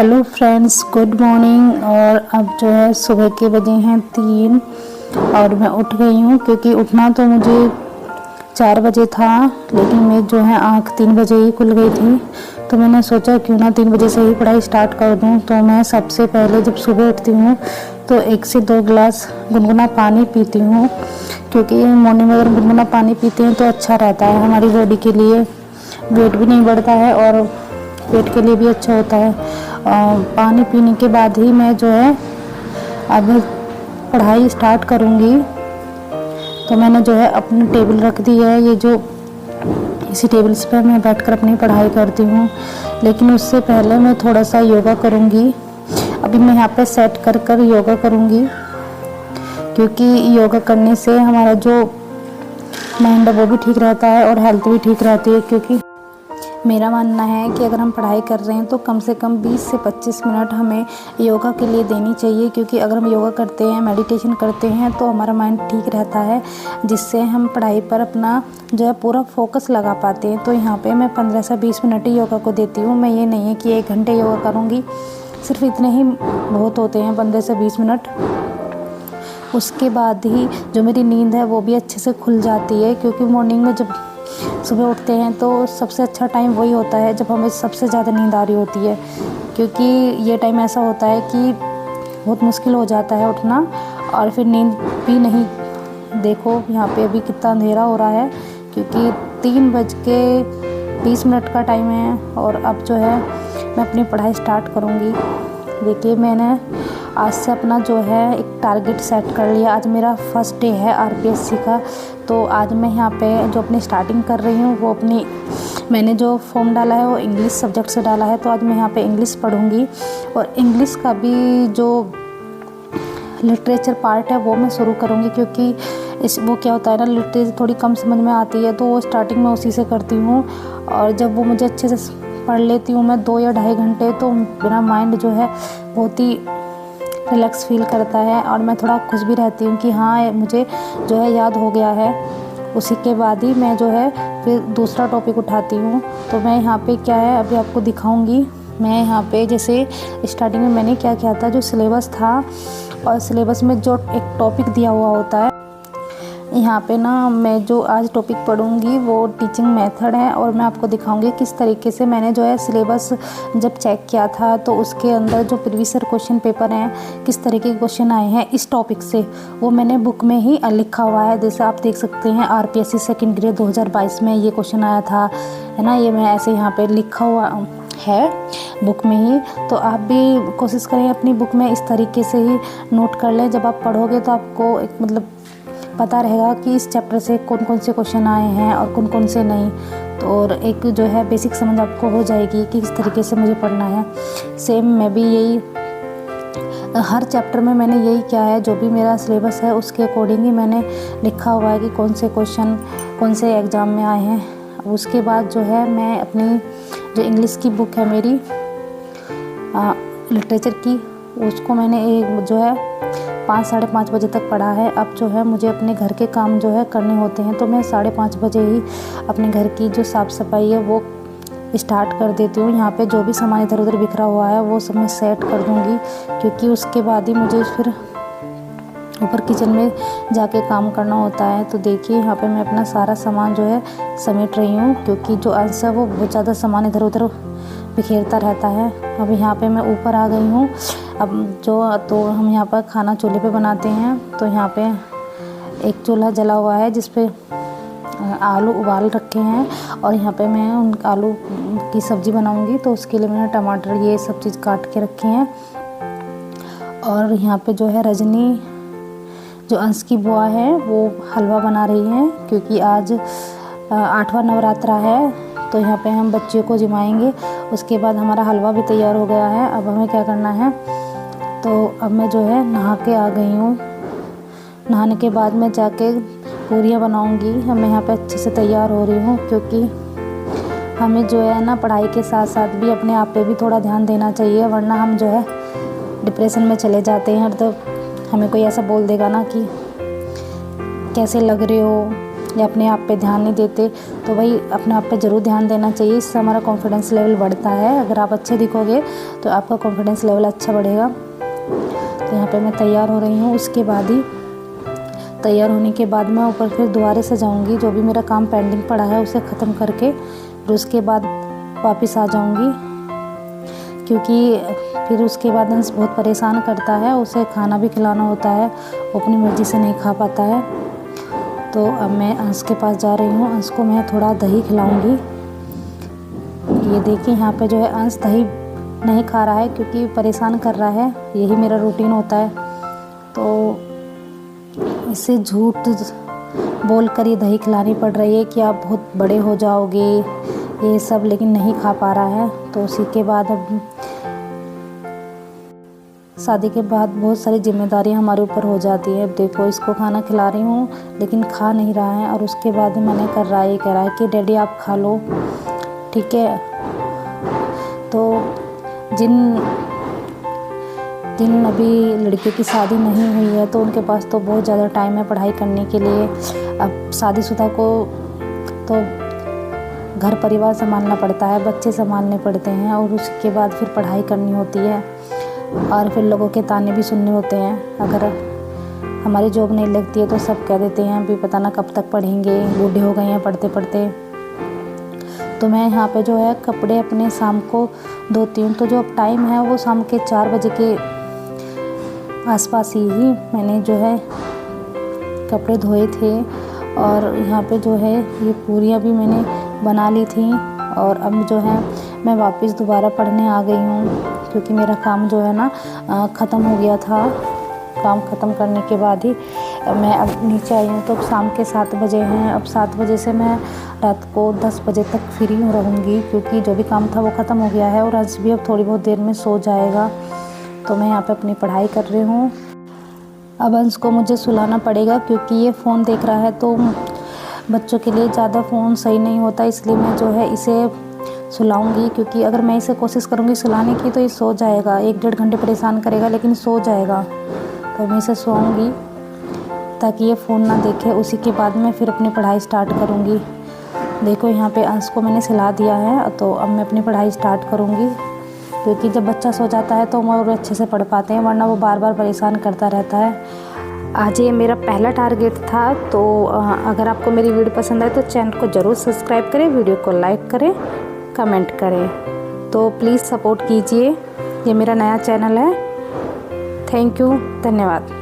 Hello friends, good morning. और अब जो है सुबह के बजे हैं 3 और मैं उठ गई हूँ, क्योंकि उठना तो मुझे 4 बजे था, लेकिन मैं जो है आँख 3 बजे ही खुल गई थी। तो मैंने सोचा क्यों ना 3 बजे से ही पढ़ाई स्टार्ट कर दूँ। तो मैं सबसे पहले जब सुबह उठती हूँ तो 1 से 2 गिलास गुनगुना पानी पीती हूँ, क्योंकि मॉर्निंग में अगर गुनगुना पानी पीते हैं तो अच्छा रहता है हमारी बॉडी के लिए, वेट भी नहीं बढ़ता है और पेट के लिए भी अच्छा होता है। पानी पीने के बाद ही मैं जो है अब पढ़ाई स्टार्ट करूँगी। तो मैंने जो है अपनी टेबल रख दी है, ये जो इसी टेबल्स पर मैं बैठकर अपनी पढ़ाई करती हूँ। लेकिन उससे पहले मैं थोड़ा सा योगा करूँगी। अभी मैं यहाँ पे सेट कर योगा करूँगी, क्योंकि योगा करने से हमारा जो माइंड है वो भी ठीक रहता है और हेल्थ भी ठीक रहती है। क्योंकि मेरा मानना है कि अगर हम पढ़ाई कर रहे हैं तो कम से कम 20 से 25 मिनट हमें योगा के लिए देनी चाहिए, क्योंकि अगर हम योगा करते हैं, मेडिटेशन करते हैं तो हमारा माइंड ठीक रहता है, जिससे हम पढ़ाई पर अपना जो है पूरा फोकस लगा पाते हैं। तो यहाँ पे मैं 15 से 20 मिनट ही योगा को देती हूँ। मैं ये नहीं है कि 1 घंटे योगा करूँगी, सिर्फ इतने ही बहुत होते हैं, 15 से 20 मिनट। उसके बाद ही जो मेरी नींद है वो भी अच्छे से खुल जाती है, क्योंकि मॉर्निंग में जब सुबह उठते हैं तो सबसे अच्छा टाइम वही होता है जब हमें सबसे ज़्यादा नींद आ रही होती है। क्योंकि ये टाइम ऐसा होता है कि बहुत मुश्किल हो जाता है उठना, और फिर नींद भी नहीं। देखो यहाँ पे अभी कितना अंधेरा हो रहा है, क्योंकि 3:20 का टाइम है और अब जो है मैं अपनी पढ़ाई स्टार्ट करूँगी। देखिए, मैंने आज से अपना जो है एक टारगेट सेट कर लिया। आज मेरा फर्स्ट डे है आरपीएससी का। तो आज मैं यहाँ पे जो अपनी स्टार्टिंग कर रही हूँ वो मैंने जो फॉर्म डाला है वो इंग्लिश सब्जेक्ट से डाला है। तो आज मैं यहाँ पे इंग्लिश पढ़ूँगी, और इंग्लिश का भी जो लिटरेचर पार्ट है वो मैं शुरू करूँगी, क्योंकि वो क्या होता है ना, लिटरेचर थोड़ी कम समझ में आती है, तो वो स्टार्टिंग में उसी से करती हूँ। और जब वो मुझे अच्छे से पढ़ लेती हूँ मैं 2 या ढाई घंटे, तो मेरा माइंड जो है बहुत ही रिलैक्स फील करता है, और मैं थोड़ा खुश भी रहती हूँ कि हाँ मुझे जो है याद हो गया है। उसी के बाद ही मैं जो है फिर दूसरा टॉपिक उठाती हूँ। तो मैं यहाँ पे क्या है अभी आपको दिखाऊंगी। मैं यहाँ पे जैसे स्टार्टिंग में मैंने क्या किया था, जो सिलेबस था और सिलेबस में जो एक टॉपिक दिया हुआ होता है, यहाँ पे ना मैं जो आज टॉपिक पढ़ूंगी वो टीचिंग मेथड है। और मैं आपको दिखाऊंगी किस तरीके से मैंने जो है सिलेबस जब चेक किया था तो उसके अंदर जो प्रीवियस ईयर क्वेश्चन पेपर हैं, किस तरीके के क्वेश्चन आए हैं इस टॉपिक से, वो मैंने बुक में ही लिखा हुआ है। जैसे आप देख सकते हैं आरपीएससी सेकेंड ग्रेड 2022 में ये क्वेश्चन आया था, है ना। ये मैं ऐसे यहाँ पर लिखा हुआ है बुक में ही। तो आप भी कोशिश करें अपनी बुक में इस तरीके से ही नोट कर लें। जब आप पढ़ोगे तो आपको एक मतलब पता रहेगा कि इस चैप्टर से कौन कौन से क्वेश्चन आए हैं और कौन कौन से नहीं। तो और एक जो है बेसिक समझ आपको हो जाएगी कि किस तरीके से मुझे पढ़ना है। सेम मैं भी यही हर चैप्टर में मैंने यही किया है, जो भी मेरा सिलेबस है उसके अकॉर्डिंग ही मैंने लिखा हुआ है कि कौन से क्वेश्चन कौन से एग्ज़ाम में आए हैं। उसके बाद जो है मैं अपनी जो इंग्लिश की बुक है मेरी लिटरेचर की, उसको मैंने एक जो है 5 साढ़े 5 बजे तक पढ़ा है। अब जो है मुझे अपने घर के काम जो है करने होते हैं, तो मैं 5:30 बजे ही अपने घर की जो साफ़ सफाई है वो स्टार्ट कर देती हूँ। यहाँ पे जो भी सामान इधर उधर बिखरा हुआ है वो सब मैं सेट कर दूँगी, क्योंकि उसके बाद ही मुझे फिर ऊपर किचन में जाके काम करना होता है। तो देखिए यहाँ पे मैं अपना सारा सामान जो है समेट रही हूँ, क्योंकि जो अंश है वो बहुत ज़्यादा सामान इधर उधर बिखेरता रहता है। अब यहाँ पे मैं ऊपर आ गई हूँ। अब तो हम यहाँ पर खाना चूल्हे पे बनाते हैं। तो यहाँ पे एक चूल्हा जला हुआ है जिस पे आलू उबाल रखे हैं, और यहाँ पे मैं उन आलू की सब्ज़ी बनाऊंगी। तो उसके लिए मैंने टमाटर ये सब चीज़ काट के रखी हैं। और यहाँ पे जो है रजनी जो अंश की बुआ है वो हलवा बना रही है, क्योंकि आज 8वां नवरात्रा है। तो यहाँ पे हम बच्चियों को जिमाएंगे। उसके बाद हमारा हलवा भी तैयार हो गया है। अब हमें क्या करना है, तो अब मैं जो है नहा के आ गई हूँ। नहाने के बाद मैं जाके पूरियाँ बनाऊँगी। मैं यहाँ पे अच्छे से तैयार हो रही हूँ, क्योंकि हमें जो है ना पढ़ाई के साथ साथ भी अपने आप पे भी थोड़ा ध्यान देना चाहिए, वरना हम जो है डिप्रेशन में चले जाते हैं। तो हमें कोई ऐसा बोल देगा ना कि कैसे लग रहे हो, या अपने आप पे ध्यान नहीं देते, तो भाई अपने आप पे ज़रूर ध्यान देना चाहिए। इससे हमारा कॉन्फिडेंस लेवल बढ़ता है। अगर आप अच्छे दिखोगे तो आपका कॉन्फिडेंस लेवल अच्छा बढ़ेगा। तो यहाँ पे मैं तैयार हो रही हूँ। उसके बाद ही तैयार होने के बाद मैं ऊपर फिर दोबारा से जाऊँगी, जो भी मेरा काम पेंडिंग पड़ा है उसे ख़त्म करके फिर उसके बाद वापस आ जाऊँगी, क्योंकि फिर उसके बाद अंश बहुत परेशान करता है, उसे खाना भी खिलाना होता है, वो अपनी मर्ज़ी से नहीं खा पाता है। तो अब मैं अंश के पास जा रही हूँ। अंश को मैं थोड़ा दही खिलाऊँगी। ये देखिए यहाँ पे जो है अंश दही नहीं खा रहा है क्योंकि परेशान कर रहा है, यही मेरा रूटीन होता है। तो इसे झूठ बोल कर ये दही खिलानी पड़ रही है कि आप बहुत बड़े हो जाओगे ये सब, लेकिन नहीं खा पा रहा है। तो उसी के बाद अब शादी के बाद बहुत सारी जिम्मेदारियां हमारे ऊपर हो जाती है। देखो इसको खाना खिला रही हूँ लेकिन खा नहीं रहा है, और उसके बाद मैंने कर रहा है, ये कह रहा है कि डैडी आप खा लो, ठीक है। तो जिन अभी लड़के की शादी नहीं हुई है तो उनके पास तो बहुत ज़्यादा टाइम है पढ़ाई करने के लिए। अब शादीशुदा को तो घर परिवार संभालना पड़ता है, बच्चे संभालने पड़ते हैं, और उसके बाद फिर पढ़ाई करनी होती है, और फिर लोगों के ताने भी सुनने होते हैं। अगर हमारी जॉब नहीं लगती है तो सब कह देते हैं अभी पता ना कब तक पढ़ेंगे, बूढ़े हो गए हैं पढ़ते पढ़ते। तो मैं यहाँ पे जो है कपड़े अपने शाम को धोती हूँ। तो जो अब टाइम है वो शाम के 4 बजे के आसपास ही मैंने जो है कपड़े धोए थे, और यहाँ पे जो है ये पूरियाँ भी मैंने बना ली थी। और अब जो है मैं वापस दोबारा पढ़ने आ गई हूँ, क्योंकि मेरा काम जो है ना ख़त्म हो गया था। काम ख़त्म करने के बाद ही मैं अब नीचे आई हूँ। तो अब शाम के 7 बजे हैं। अब 7 बजे से मैं रात को 10 बजे तक फ्री रहूँगी, क्योंकि जो भी काम था वो ख़त्म हो गया है, और आज भी अब थोड़ी बहुत देर में सो जाएगा। तो मैं यहाँ पे अपनी पढ़ाई कर रही हूँ। अब अंश को मुझे सुलाना पड़ेगा, क्योंकि ये फ़ोन देख रहा है, तो बच्चों के लिए ज़्यादा फ़ोन सही नहीं होता, इसलिए मैं जो है इसे सुलाऊंगी। क्योंकि अगर मैं इसे कोशिश करूँगी सुलाने की तो ये सो जाएगा, 1-1.5 घंटे परेशान करेगा लेकिन सो जाएगा। तो मैं इसे सोऊंगी ताकि ये फ़ोन ना देखे। उसी के बाद मैं फिर अपनी पढ़ाई स्टार्ट करूँगी। देखो यहाँ पे अंश को मैंने सुला दिया है, तो अब मैं अपनी पढ़ाई स्टार्ट करूँगी, क्योंकि जब बच्चा सो जाता है तो हम और अच्छे से पढ़ पाते हैं, वरना वो बार बार परेशान करता रहता है। आज ये मेरा पहला टारगेट था। तो अगर आपको मेरी वीडियो पसंद आए तो चैनल को ज़रूर सब्सक्राइब करें, वीडियो को लाइक करें, कमेंट करें। तो प्लीज़ सपोर्ट कीजिए, ये मेरा नया चैनल है। थैंक यू, धन्यवाद।